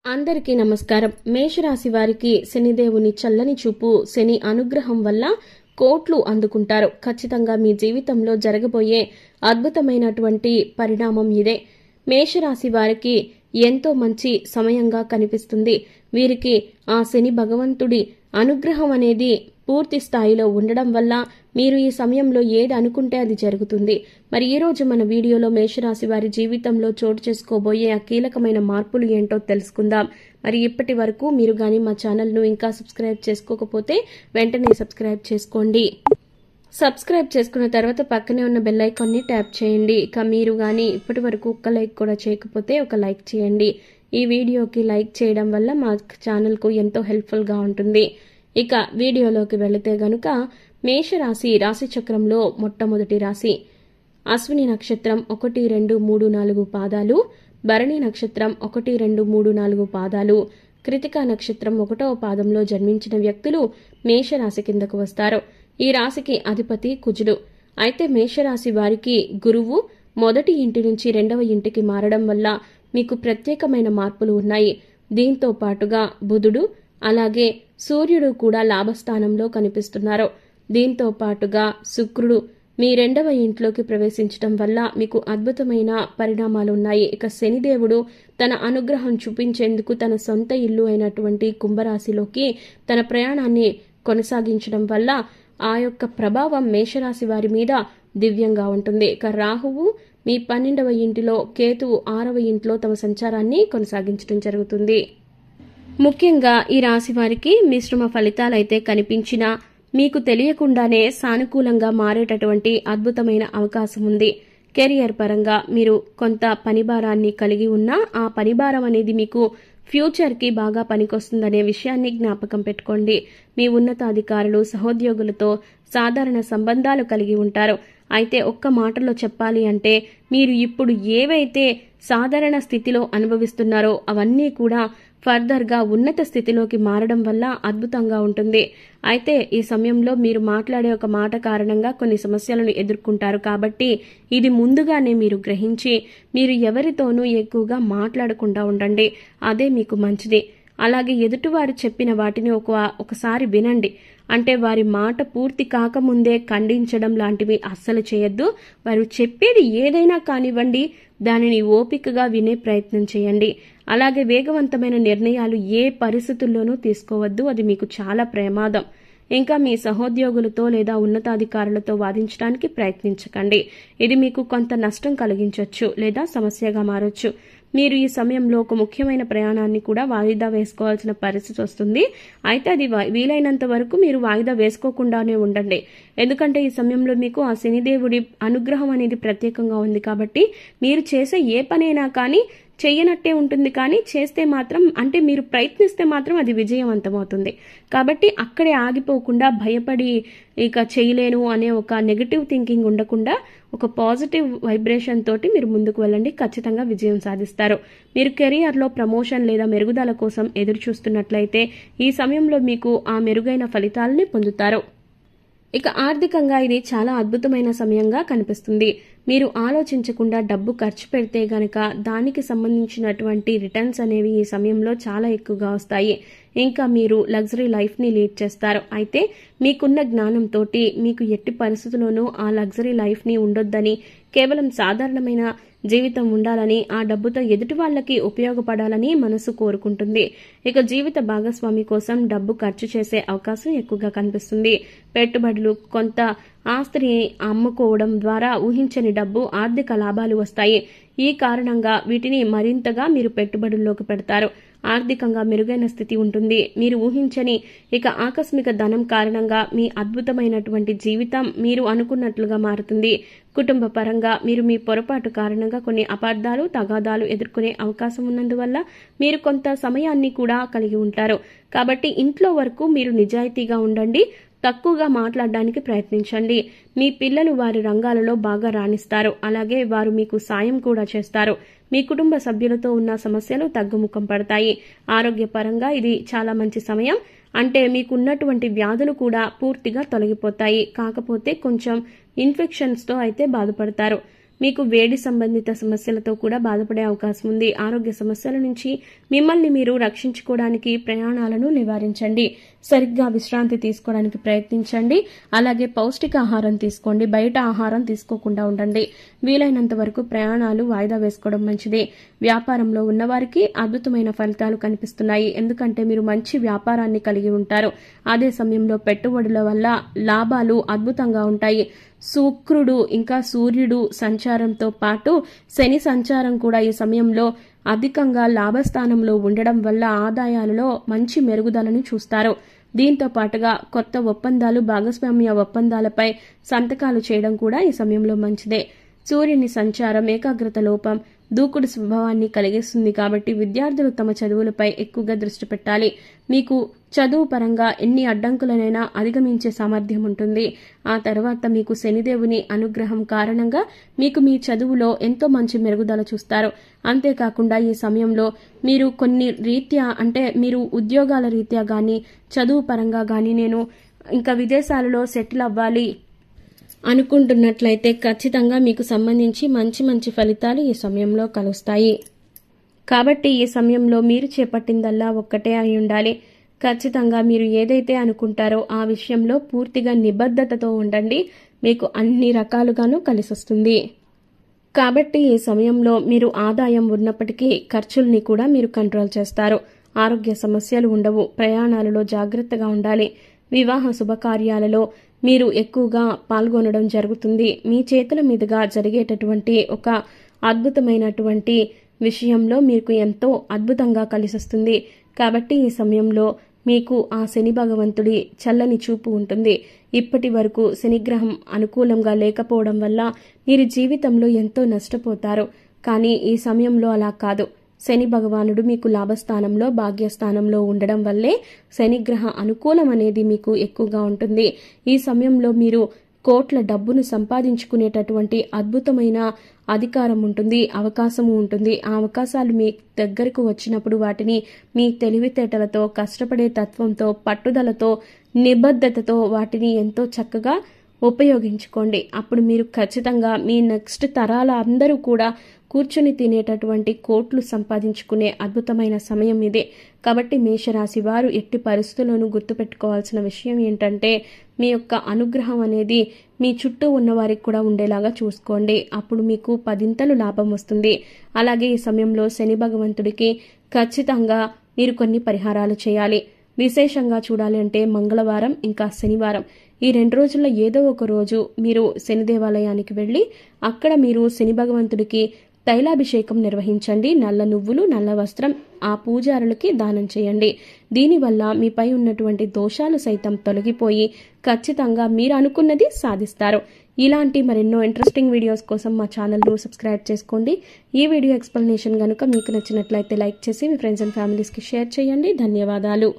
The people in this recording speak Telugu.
అందరికీ నమస్కారం. మేషరాశి వారికి శనిదేవుని చల్లని చూపు, శని అనుగ్రహం వల్ల కోట్లు అందుకుంటారు. ఖచ్చితంగా మీ జీవితంలో జరగబోయే అద్భుతమైనటువంటి పరిణామం ఇదే. మేషరాశి వారికి ఎంతో మంచి సమయంగా కనిపిస్తుంది. వీరికి ఆ శని భగవంతుడి అనుగ్రహం అనేది పూర్తి స్థాయిలో ఉండడం వల్ల మీరు ఈ సమయంలో ఏది అనుకుంటే అది జరుగుతుంది. మరి ఈ రోజు మన వీడియోలో మేషరాశి వారి జీవితంలో చోటు చేసుకోబోయే ఆ కీలకమైన మార్పులు ఏంటో తెలుసుకుందాం. మరి ఇప్పటి వరకు మీరు గాని మా ఛానల్ను ఇంకా సబ్స్క్రైబ్ చేసుకోకపోతే వెంటనే సబ్స్క్రైబ్ చేసుకోండి. సబ్స్క్రైబ్ చేసుకున్న తర్వాత పక్కనే ఉన్న బెల్ ఐకాన్ని ట్యాప్ చేయండి. ఇక మీరు గాని ఇప్పటి వరకు ఒక్క లైక్ కూడా చేయకపోతే ఒక లైక్ చేయండి. ఈ వీడియోకి లైక్ చేయడం వల్ల మా ఛానల్కు ఎంతో హెల్ప్ఫుల్గా ఉంటుంది. ఇక వీడియోలోకి వెళితే గనుక మేషరాశి రాశి చక్రంలో మొట్టమొదటి రాశి. అశ్విని నక్షత్రం 1, 2, 3, 4 పాదాలు, భరణి నక్షత్రం 1, 2, 3, 4 పాదాలు, కృతికా నక్షత్రం 1వ పాదంలో జన్మించిన వ్యక్తులు మేషరాశి కిందకు వస్తారు. ఈ రాశికి అధిపతి కుజుడు. అయితే మేషరాశి వారికి గురువు మొదటి ఇంటి నుంచి 2వ ఇంటికి మారడం వల్ల మీకు ప్రత్యేకమైన మార్పులు ఉన్నాయి. దీంతో పాటుగా బుధుడు అలాగే సూర్యుడు కూడా లాభస్థానంలో కనిపిస్తున్నారు. దీంతో పాటుగా శుక్రుడు మీ 2వ ఇంట్లోకి ప్రవేశించడం వల్ల మీకు అద్భుతమైన పరిణామాలు ఉన్నాయి. ఇక శనిదేవుడు తన అనుగ్రహం చూపించేందుకు తన సొంత ఇల్లు అయినటువంటి కుంభరాశిలోకి తన ప్రయాణాన్ని కొనసాగించడం వల్ల ఆ యొక్క ప్రభావం మేషరాశి వారి మీద దివ్యంగా ఉంటుంది. ఇక రాహువు మీ 12వ ఇంటిలో, కేతువు 6వ ఇంట్లో తమ సంచారాన్ని కొనసాగించడం జరుగుతుంది. ముఖ్యంగా ఈ రాశి వారికి మిశ్రమ ఫలితాలైతే కనిపించినా మీకు తెలియకుండానే సానుకూలంగా మారేటటువంటి అద్భుతమైన అవకాశం ఉంది. కెరియర్ పరంగా మీరు కొంత పనిభారాన్ని కలిగి ఉన్నా ఆ పనిభారం అనేది మీకు ఫ్యూచర్కి బాగా పనికొస్తుందనే విషయాన్ని జ్ఞాపకం పెట్టుకోండి. మీ ఉన్నతాధికారులు, సహోద్యోగులతో సాధారణ సంబంధాలు కలిగి ఉంటారు. అయితే ఒక్క మాటలో చెప్పాలి అంటే మీరు ఇప్పుడు ఏవైతే సాధారణ స్థితిలో అనుభవిస్తున్నారో అవన్నీ కూడా ఫర్దర్గా ఉన్నత స్థితిలోకి మారడం వల్ల అద్భుతంగా ఉంటుంది. అయితే ఈ సమయంలో మీరు మాట్లాడే ఒక మాట కారణంగా కొన్ని సమస్యలను ఎదుర్కొంటారు. కాబట్టి ఇది ముందుగానే మీరు గ్రహించి మీరు ఎవరితోనూ ఎక్కువగా మాట్లాడకుండా ఉండండి. అదే మీకు మంచిది. అలాగే ఎదుటివారు చెప్పిన వాటిని ఒకసారి వినండి. అంటే వారి మాట పూర్తి కాకముందే ఖండించడం లాంటివి అస్సలు చేయొద్దు. వారు చెప్పేది ఏదైనా కానివ్వండి, దానిని ఓపికగా వినే ప్రయత్నం చేయండి. అలాగే వేగవంతమైన నిర్ణయాలు ఏ పరిస్థితుల్లోనూ తీసుకోవద్దు. అది మీకు చాలా ప్రమాదం. ఇంకా మీ సహోద్యోగులతో లేదా ఉన్నతాధికారులతో వాదించడానికి ప్రయత్నించకండి. ఇది మీకు కొంత నష్టం కలిగించవచ్చు లేదా సమస్యగా మారొచ్చు. మీరు ఈ సమయంలో ఒక ముఖ్యమైన ప్రయాణాన్ని కూడా వాయిదా వేసుకోవాల్సిన పరిస్థితి వస్తుంది. అయితే అది వీలైనంత వరకు మీరు వాయిదా వేసుకోకుండానే ఉండండి. ఎందుకంటే ఈ సమయంలో మీకు ఆ శనిదేవుడి అనుగ్రహం అనేది ప్రత్యేకంగా ఉంది. కాబట్టి మీరు చేసే ఏ పనైనా కానీ చెయ్యనట్టే ఉంటుంది. కానీ చేస్తే మాత్రం, అంటే మీరు ప్రయత్నిస్తే మాత్రం అది విజయవంతమవుతుంది. కాబట్టి అక్కడే ఆగిపోకుండా భయపడి ఇక చేయలేను అనే ఒక నెగటివ్ థింకింగ్ ఉండకుండా ఒక పాజిటివ్ వైబ్రేషన్ తోటి మీరు ముందుకు వెళ్ళండి. ఖచ్చితంగా విజయం సాధిస్తారు. మీరు కెరియర్లో ప్రమోషన్ లేదా మెరుగుదల కోసం ఎదురు చూస్తున్నట్లయితే ఈ సమయంలో మీకు ఆ మెరుగైన ఫలితాలని పొందుతారు. ఇక ఆర్థికంగా ఇది చాలా అద్భుతమైన సమయంగా కనిపిస్తుంది. మీరు ఆలోచించకుండా డబ్బు ఖర్చు పెడితే గనక దానికి సంబంధించినటువంటి రిటర్న్స్ అనేవి ఈ సమయంలో చాలా ఎక్కువగా వస్తాయి. ఇంకా మీరు లగ్జరీ లైఫ్ని లీడ్ చేస్తారు. అయితే మీకున్న జ్ఞానంతో మీకు ఎట్టి పరిస్థితుల్లోనూ ఆ లగ్జరీ లైఫ్ని ఉండొద్దని, కేవలం సాధారణమైన జీవితం ఉండాలని, ఆ డబ్బుతో ఎదుటి వాళ్ళకి ఉపయోగపడాలని మనసు కోరుకుంటుంది. ఇక జీవిత భాగస్వామి కోసం డబ్బు ఖర్చు చేసే అవకాశం ఎక్కువగా కనిపిస్తుంది. పెట్టుబడులు, కొంత ఆస్తిని అమ్ముకోవడం ద్వారా ఊహించని డబ్బు, ఆర్థిక లాభాలు వస్తాయి. ఈ కారణంగా వీటిని మరింతగా మీరు పెట్టుబడుల్లోకి పెడతారు. ఆర్థికంగా మెరుగైన స్థితి ఉంటుంది. మీరు ఊహించని ఇక ఆకస్మిక ధనం కారణంగా మీ అద్భుతమైనటువంటి జీవితం మీరు అనుకున్నట్లుగా మారుతుంది. కుటుంబ పరంగా మీరు మీ పొరపాటు కారణంగా కొన్ని అపార్థాలు, తగాదాలు ఎదుర్కొనే అవకాశం ఉన్నందువల్ల మీరు కొంత సమయాన్ని కూడా కలిగి ఉంటారు. కాబట్టి ఇంట్లో వరకు మీరు నిజాయితీగా ఉండండి. తక్కువగా మాట్లాడడానికి ప్రయత్నించండి. మీ పిల్లలు వారి రంగాలలో బాగా రాణిస్తారు. అలాగే వారు మీకు సాయం కూడా చేస్తారు. మీ కుటుంబ సభ్యులతో ఉన్న సమస్యలు తగ్గుముఖం పడతాయి. ఆరోగ్యపరంగా ఇది చాలా మంచి సమయం. అంటే మీకున్నటువంటి వ్యాధులు కూడా పూర్తిగా తొలగిపోతాయి. కాకపోతే కొంచెం ఇన్ఫెక్షన్స్తో అయితే బాధపడతారు. మీకు వేడి సంబంధిత సమస్యలతో కూడా బాధపడే అవకాశం ఉంది. ఆరోగ్య సమస్యల నుంచి మిమ్మల్ని మీరు రక్షించుకోవడానికి ప్రయాణాలను నివారించండి. సరిగ్గా విశ్రాంతి తీసుకోవడానికి ప్రయత్నించండి. అలాగే పౌష్టికాహారం తీసుకోండి. బయట ఆహారం తీసుకోకుండా ఉండండి. వీలైనంత వరకు ప్రయాణాలు వాయిదా వేసుకోవడం మంచిది. వ్యాపారంలో ఉన్నవారికి అద్భుతమైన ఫలితాలు కనిపిస్తున్నాయి. ఎందుకంటే మీరు మంచి వ్యాపారాన్ని కలిగి ఉంటారు. అదే సమయంలో పెట్టుబడుల వల్ల లాభాలు అద్భుతంగా ఉంటాయి. శుక్రుడు ఇంకా సూర్యుడు సంచారంతో పాటు శని సంచారం కూడా ఈ సమయంలో అధికంగా లాభస్థానంలో ఉండడం వల్ల ఆదాయాలలో మంచి మెరుగుదలను చూస్తారు. దీంతో పాటుగా కొత్త ఒప్పందాలు, భాగస్వామ్య ఒప్పందాలపై సంతకాలు చేయడం కూడా ఈ సమయంలో మంచిదే. సూర్యుని సంచారం ఏకాగ్రత లోపం, దూకుడు స్వభావాన్ని కలిగిస్తుంది. కాబట్టి విద్యార్థులు తమ చదువులపై ఎక్కువగా దృష్టి పెట్టాలి. మీకు చదువు పరంగా ఎన్ని అడ్డంకులనైనా అధిగమించే సామర్థ్యం ఉంటుంది. ఆ తర్వాత మీకు శనిదేవుని అనుగ్రహం కారణంగా మీకు మీ చదువులో ఎంతో మంచి మెరుగుదల చూస్తారు. అంతేకాకుండా ఈ సమయంలో మీరు కొన్ని రీత్యా అంటే మీరు ఉద్యోగాల రీత్యా కానీ చదువు పరంగా కానీ నేను ఇంకా విదేశాలలో సెటిల్ అవ్వాలి అనుకుంటున్నట్లయితే ఖచ్చితంగా మీకు సంబంధించి మంచి మంచి ఫలితాలు ఈ సమయంలో కలుస్తాయి. కాబట్టి ఈ సమయంలో మీరు చేపట్టిందల్లా ఒక్కటే అయి ఉండాలి. ఖచ్చితంగా మీరు ఏదైతే అనుకుంటారో ఆ విషయంలో పూర్తిగా నిబద్ధతతో ఉండండి. మీకు అన్ని రకాలుగాను కలిసొస్తుంది. కాబట్టి ఈ సమయంలో మీరు ఆదాయం ఉన్నప్పటికీ ఖర్చుల్ని కూడా మీరు కంట్రోల్ చేస్తారు. ఆరోగ్య సమస్యలు ఉండవు. ప్రయాణాలలో జాగ్రత్తగా ఉండాలి. వివాహ శుభకార్యాలలో మీరు ఎక్కువగా పాల్గొనడం జరుగుతుంది. మీ చేతుల మీదుగా జరిగేటటువంటి ఒక అద్భుతమైనటువంటి విషయంలో మీకు ఎంతో అద్భుతంగా కలిసొస్తుంది. కాబట్టి ఈ సమయంలో మీకు ఆ శని భగవంతుడి చల్లని చూపు ఉంటుంది. ఇప్పటి వరకు శనిగ్రహం అనుకూలంగా లేకపోవడం వల్ల మీరు జీవితంలో ఎంతో నష్టపోతారు. కానీ ఈ సమయంలో అలా కాదు. శని భగవానుడు మీకు లాభస్థానంలో, భాగ్యస్థానంలో ఉండడం వల్లే శనిగ్రహ అనుకూలం అనేది మీకు ఎక్కువగా ఉంటుంది. ఈ సమయంలో మీరు కోట్ల డబ్బును సంపాదించుకునేటటువంటి అద్భుతమైన అధికారం ఉంటుంది, అవకాశము ఉంటుంది. ఆ అవకాశాలు మీ దగ్గరకు వచ్చినప్పుడు వాటిని మీ తెలివితేటలతో, కష్టపడే తత్వంతో, పట్టుదలతో, నిబద్ధతతో వాటిని ఎంతో చక్కగా ఉపయోగించుకోండి. అప్పుడు మీరు ఖచ్చితంగా మీ నెక్స్ట్ తరాల అందరూ కూడా కూర్చుని తినేటటువంటి కోట్లు సంపాదించుకునే అద్భుతమైన సమయం ఇదే. కాబట్టి మేషరాశి వారు ఎట్టి పరిస్థితుల్లోనూ గుర్తుపెట్టుకోవాల్సిన విషయం ఏంటంటే మీ యొక్క అనుగ్రహం అనేది మీ చుట్టూ ఉన్న వారికి కూడా ఉండేలాగా చూసుకోండి. అప్పుడు మీకు 10 లాభం వస్తుంది. అలాగే ఈ సమయంలో శని భగవంతుడికి ఖచ్చితంగా మీరు కొన్ని పరిహారాలు చేయాలి. విశేషంగా చూడాలి అంటే మంగళవారం ఇంకా శనివారం ఈ 2 రోజుల్లో ఏదో ఒక రోజు మీరు శని దేవాలయానికి వెళ్ళి అక్కడ మీరు శని భగవంతుడికి తైలాభిషేకం నిర్వహించండి. నల్ల నువ్వులు, నల్ల వస్త్రం ఆ పూజారులకి దానం చేయండి. దీనివల్ల మీపై ఉన్నటువంటి దోషాలు సైతం తొలగిపోయి ఖచ్చితంగా మీరు అనుకున్నది సాధిస్తారు. ఇలాంటి మరెన్నో ఇంట్రెస్టింగ్ వీడియోస్ కోసం మా ఛానల్ను సబ్స్క్రైబ్ చేసుకోండి. ఈ వీడియో ఎక్స్ప్లెనేషన్ కనుక మీకు నచ్చినట్లయితే లైక్ చేసి మీ ఫ్రెండ్స్ అండ్ ఫ్యామిలీస్కి షేర్ చేయండి. ధన్యవాదాలు.